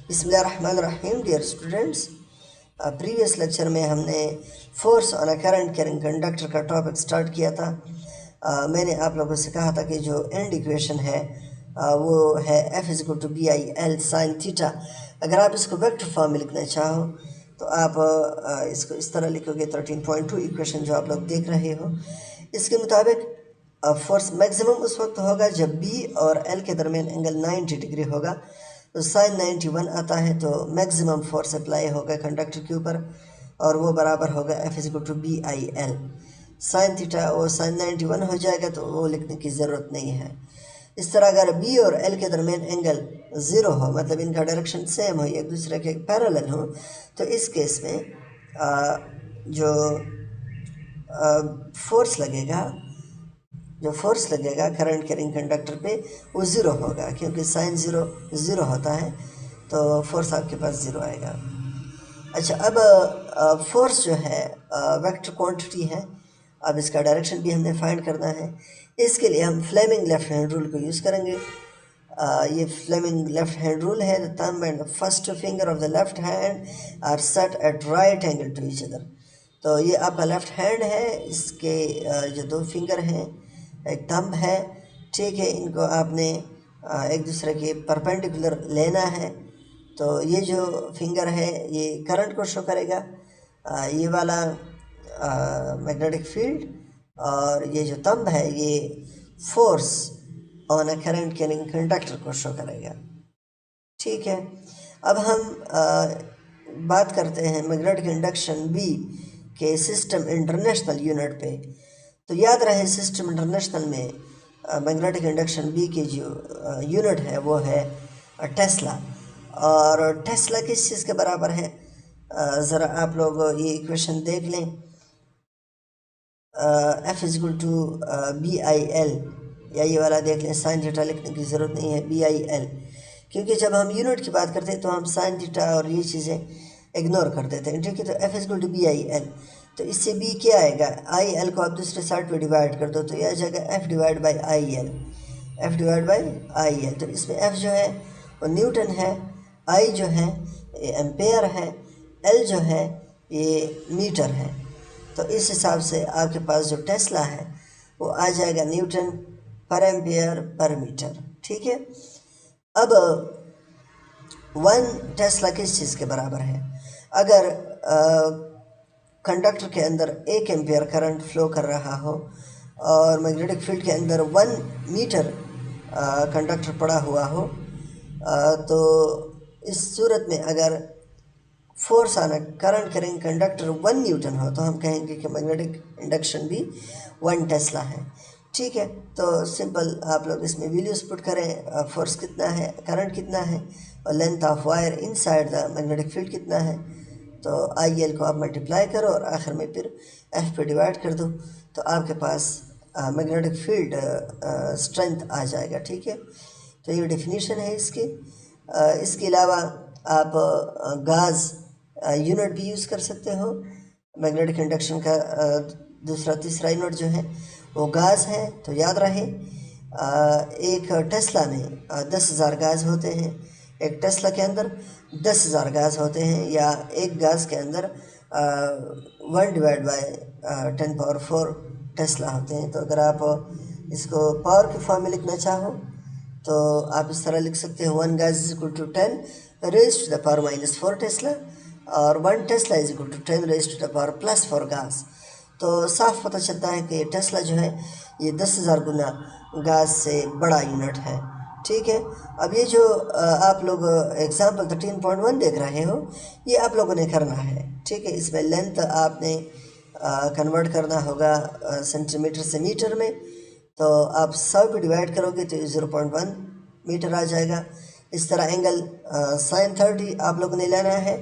बिस्मिल्लाहिर्रहमानिर्रहीम dear students, previous lecture में हमने force on a current carrying conductor का टॉपिक स्टार्ट किया था। मैंने आप लोगों से कहा था कि जो एंड इक्वेशन है वो है F is equal to B I L sine theta. अगर आप इसको वेक्टर फॉर्म में लिखना चाहो तो आप इसको इस तरह लिखोगे। 13.2 इक्वेशन जो आप लोग देख रहे हो, इसके मुताबिक फोर्स मैक्सिमम उस वक्त होगा जब बी और एल के दरमियान एंगल 90 डिग्री होगा, तो साइन 91 आता है, तो मैक्सिमम फोर्स अप्लाई होगा कंडक्टर के ऊपर और वो बराबर होगा F is equal to B I L sine theta. और साइन 91 हो जाएगा तो वो लिखने की ज़रूरत नहीं है। इस तरह अगर बी और एल के दरमियान एंगल ज़ीरो हो, मतलब इनका डायरेक्शन सेम हो, एक दूसरे के पैरेलल हो, तो इस केस में जो फोर्स लगेगा करंट कैरिंग कंडक्टर पे वो ज़ीरो होगा, क्योंकि साइन ज़ीरो होता है तो फोर्स आपके पास ज़ीरो आएगा। अच्छा, अब फोर्स जो है वेक्टर क्वांटिटी है। अब इसका डायरेक्शन भी हमने फाइंड करना है। इसके लिए हम फ्लेमिंग लेफ्ट हैंड रूल को यूज़ करेंगे। ये फ्लेमिंग लेफ्ट हैंड रूल है। The thumb and the first finger of the left hand are set at right angle to each other. तो ये आपका लेफ्ट हैंड है, इसके जो दो फिंगर हैं, एक थंब है, ठीक है, इनको आपने एक दूसरे के परपेंडिकुलर लेना है। तो ये जो फिंगर है ये करंट को शो करेगा, ये वाला मैग्नेटिक फील्ड, और ये जो थंब है ये force on a current carrying conductor को शो करेगा। ठीक है, अब हम बात करते हैं मैग्नेटिक इंडक्शन बी के सिस्टम इंटरनेशनल यूनिट पे। तो याद रहे सिस्टम इंटरनेशनल में मैग्नेटिक इंडक्शन बी की जो यूनिट है वो है टेस्ला। और टेस्ला किस चीज़ के बराबर है, ज़रा आप लोग ये इक्वेशन देख लें। F is equal to B I L, या ये वाला देख लें, साइन थीटा लिखने की ज़रूरत नहीं है, बी आई एल, क्योंकि जब हम यूनिट की बात करते हैं तो हम साइन थीटा और ये चीज़ें इग्नोर कर देते हैं। ठीक है, तो F is equal to B I L, तो इससे बी क्या आएगा, आई एल को आप दूसरे साइड पे डिवाइड कर दो तो यह आ जाएगा F divide by I L, F divide by I L. तो इसमें एफ जो है वो न्यूटन है, आई जो है ये एम्पेयर है, एल जो है ये मीटर है। तो इस हिसाब से आपके पास जो टेस्ला है वो आ जाएगा न्यूटन पर एम्पियर पर मीटर। ठीक है, अब 1 टेस्ला किस चीज़ के बराबर है, अगर कंडक्टर के अंदर 1 एम्पियर करंट फ्लो कर रहा हो और मैग्नेटिक फील्ड के अंदर 1 मीटर कंडक्टर पड़ा हुआ हो, तो इस सूरत में अगर force on a current carrying conductor 1 Newton हो तो हम कहेंगे कि मैग्नेटिक इंडक्शन भी 1 टेस्ला है। ठीक है, तो सिंपल आप लोग इसमें वैल्यूज पुट करें, फोर्स कितना है, करंट कितना है, और length of wire inside the magnetic field कितना है, तो आई एल को आप मल्टीप्लाई करो और आखिर में फिर एफ पे डिवाइड कर दो, तो आपके पास मैग्नेटिक फील्ड स्ट्रेंथ आ जाएगा। ठीक है, तो ये डेफिनेशन है इसकी। इसके अलावा आप गाज यूनिट भी यूज़ कर सकते हो। मैग्नेटिक इंडक्शन का दूसरा तीसरा यूनिट जो है वो गाज है। तो याद रहे एक टेस्ला में 10,000 गाज होते हैं, एक टेस्ला के अंदर 10,000 गाज होते हैं, या एक गाज के अंदर 1 डिवाइड बाय 10⁴ टेस्ला होते हैं। तो अगर आप इसको पावर के फॉर्म में लिखना चाहो तो आप इस तरह लिख सकते हैं, 1 gauss is equal to 10 raise to the power -4 tesla, और 1 tesla is equal to 10 raise to the power +4 gauss. तो साफ पता चलता है कि टेस्ला जो है ये 10,000 गुना गाज से बड़ा यूनिट है। ठीक है, अब ये जो आप लोग एग्जाम्पल 13.1 देख रहे हो ये आप लोगों ने करना है। ठीक है, इसमें लेंथ आपने कन्वर्ट करना होगा सेंटीमीटर से मीटर में, तो आप 100 पे डिवाइड करोगे तो 0.1 मीटर आ जाएगा। इस तरह एंगल साइन 30 आप लोगों ने लेना है,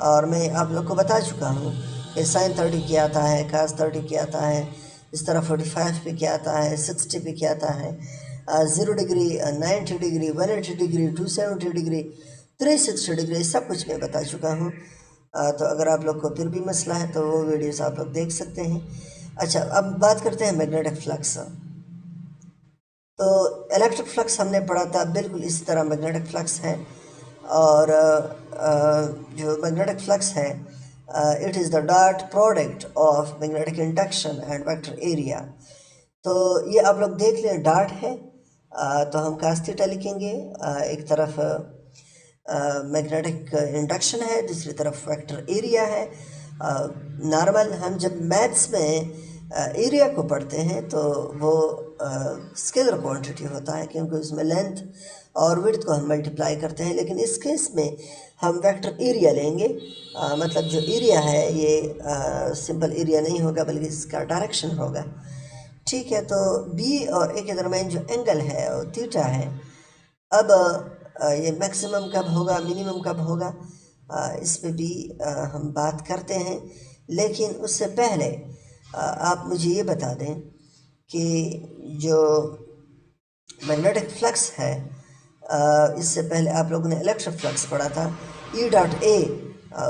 और मैं आप लोग को बता चुका हूँ कि साइन 30 क्या आता है, कास 30 क्या आता है, इस तरह 45 पे क्या आता है, 60 पे क्या आता है, 0 degree, 90 degree, 180 degree, 270 degree, 360 degree, सब कुछ मैं बता चुका हूँ। तो अगर आप लोग को फिर भी मसला है तो वो वीडियोस आप लोग देख सकते हैं। अच्छा, अब बात करते हैं मैग्नेटिक फ्लक्स। तो इलेक्ट्रिक फ्लक्स हमने पढ़ा था, बिल्कुल इसी तरह मैग्नेटिक फ्लक्स है। और जो मैग्नेटिक फ्लक्स है it is the dot product of magnetic induction and vector area. तो ये आप लोग देख लें डॉट है, तो हम cos थीटा लिखेंगे। एक तरफ मैग्नेटिक इंडक्शन है, दूसरी तरफ वेक्टर एरिया है। नॉर्मल हम जब मैथ्स में एरिया को पढ़ते हैं तो वो स्केलर क्वांटिटी होता है, क्योंकि उसमें लेंथ और विड्थ को हम मल्टीप्लाई करते हैं। लेकिन इस केस में हम वेक्टर एरिया लेंगे, मतलब जो एरिया है ये सिंपल एरिया नहीं होगा बल्कि इसका डायरेक्शन होगा। ठीक है, तो बी और ए के दरमियान जो एंगल है वो थीटा है। अब ये मैक्सिमम कब होगा, मिनिमम कब होगा, इस पे भी हम बात करते हैं। लेकिन उससे पहले आप मुझे ये बता दें कि जो मैग्नेटिक फ्लक्स है, इससे पहले आप लोगों ने इलेक्ट्रिक फ्लक्स पढ़ा था। ई डॉट ए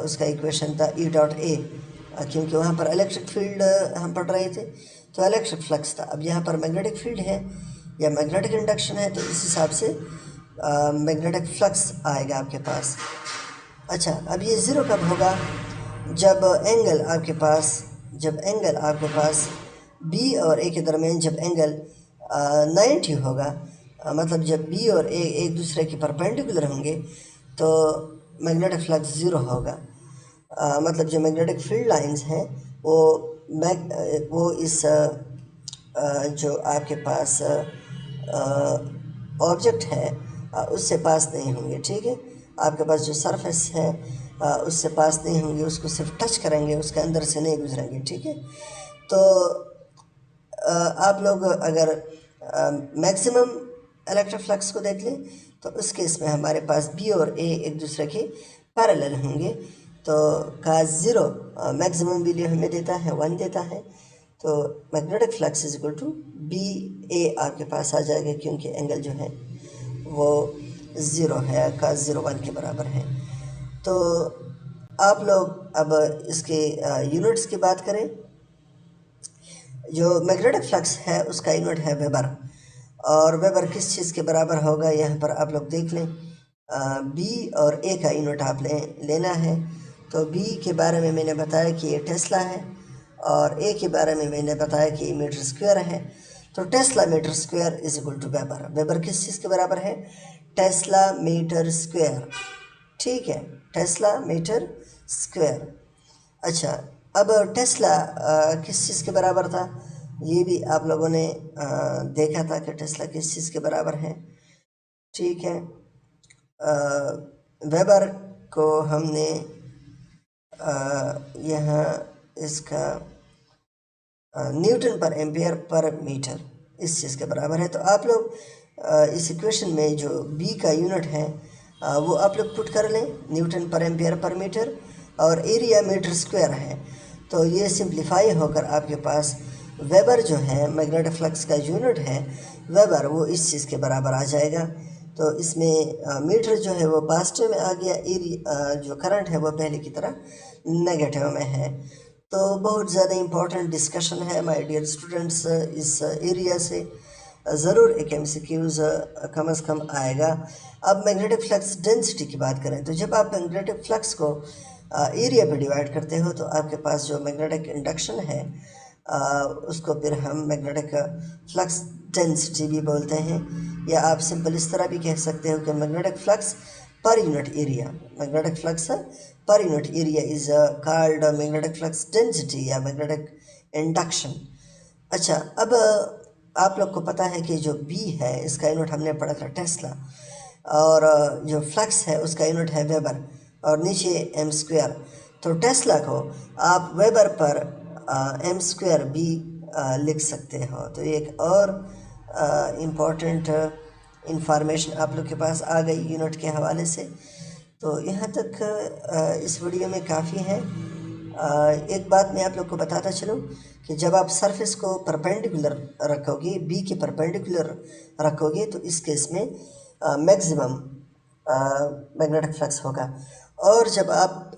उसका इक्वेशन था ई डॉट ए, क्योंकि वहाँ पर इलेक्ट्रिक फील्ड हम पढ़ रहे थे तो इलेक्ट्रिक फ्लक्स था। अब यहाँ पर मैग्नेटिक फील्ड है या मैग्नेटिक इंडक्शन है, तो इस हिसाब से मैग्नेटिक फ्लक्स आएगा आपके पास। अच्छा, अब ये ज़ीरो कब होगा, जब एंगल आपके पास बी और ए के दरमियान जब एंगल 90 होगा, मतलब जब बी और ए एक दूसरे के परपेंडिकुलर होंगे तो मैग्नेटिक फ्लक्स ज़ीरो होगा। मतलब जो मैग्नेटिक फील्ड लाइंस हैं वो इस जो आपके पास ऑब्जेक्ट है उससे पास नहीं होंगे। ठीक है, आपके पास जो सरफेस है उससे पास नहीं होंगे, उसको सिर्फ टच करेंगे, उसके अंदर से नहीं गुजरेंगे। ठीक है, तो आप लोग अगर मैक्सिमम इलेक्ट्रिक फ्लक्स को देख लें तो उस केस में हमारे पास बी और ए एक दूसरे के पैरेलल होंगे। तो cos ज़ीरो मैक्सिमम वैल्यू हमें देता है 1 देता है, तो magnetic flux is equal to B A आपके पास आ जाएगा, क्योंकि एंगल जो है वो ज़ीरो है, cos ज़ीरो 1 के बराबर है। तो आप लोग अब इसके यूनिट्स की बात करें। जो मैग्नेटिक फ्लक्स है उसका यूनिट है वेबर, और वेबर किस चीज़ के बराबर होगा यहाँ पर आप लोग देख लें। बी और ए का यूनिट आप लेना है। तो बी के बारे में मैंने बताया कि ये टेस्ला है, और ए के बारे में मैंने बताया कि ये मीटर स्क्वायर है। तो tesla metre square is equal to weber. Weber किस चीज़ के बराबर है, टेस्ला मीटर स्क्वायर। ठीक है, टेस्ला मीटर स्क्वायर। अच्छा, अब टेस्ला किस चीज़ के बराबर था, ये भी आप लोगों ने देखा था कि टेस्ला किस चीज़ के बराबर है। ठीक है, वेबर को हमने यहाँ इसका न्यूटन पर एम्पियर पर मीटर इस चीज़ के बराबर है। तो आप लोग इस इक्वेशन में जो बी का यूनिट है वो आप लोग पुट कर लें, न्यूटन पर एम्पियर पर मीटर, और एरिया मीटर स्क्वायर है। तो ये सिंप्लीफाई होकर आपके पास वेबर जो है मैग्नेटिक फ्लक्स का यूनिट है वेबर, वो इस चीज़ के बराबर आ जाएगा। तो इसमें मीटर जो है वो पॉजिटिव में आ गया, एरिया जो करंट है वो पहले की तरह नेगेटिव में है। तो बहुत ज़्यादा इम्पोर्टेंट डिस्कशन है माय डियर स्टूडेंट्स। इस एरिया से ज़रूर एक MCQs कम से कम आएगा। अब मैग्नेटिक फ्लक्स डेंसिटी की बात करें तो जब आप मैग्नेटिक फ्लक्स को एरिया पे डिवाइड करते हो तो आपके पास जो मैग्नेटिक इंडक्शन है उसको फिर हम मैग्नेटिक फ्लक्स डेंसिटी भी बोलते हैं, या आप सिंपल इस तरह भी कह सकते हो कि magnetic flux per unit area, magnetic flux per unit area is called magnetic flux density या मैग्नेटिक इंडक्शन। अच्छा, अब आप लोग को पता है कि जो बी है इसका यूनिट हमने पढ़ा था टेस्ला, और जो फ्लक्स है उसका यूनिट है वेबर, और नीचे एम स्क्वायर। तो टेस्ला को आप वेबर पर एम स्क्वायर भी लिख सकते हो। तो एक और इम्पॉर्टेंट इंफॉर्मेशन आप लोग के पास आ गई यूनिट के हवाले से। तो यहाँ तक इस वीडियो में काफ़ी है। एक बात मैं आप लोग को बताता चलूँ कि जब आप सरफेस को परपेंडिकुलर रखोगे, बी के परपेंडिकुलर रखोगे, तो इस केस में मैक्सिमम मैग्नेटिक फ्लक्स होगा, और जब आप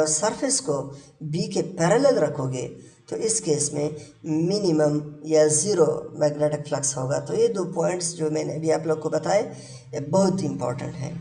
सरफेस को बी के पैरेलल रखोगे तो इस केस में मिनिमम या ज़ीरो मैग्नेटिक फ्लक्स होगा। तो ये 2 पॉइंट्स जो मैंने अभी आप लोग को बताए ये बहुत इंपॉर्टेंट हैं।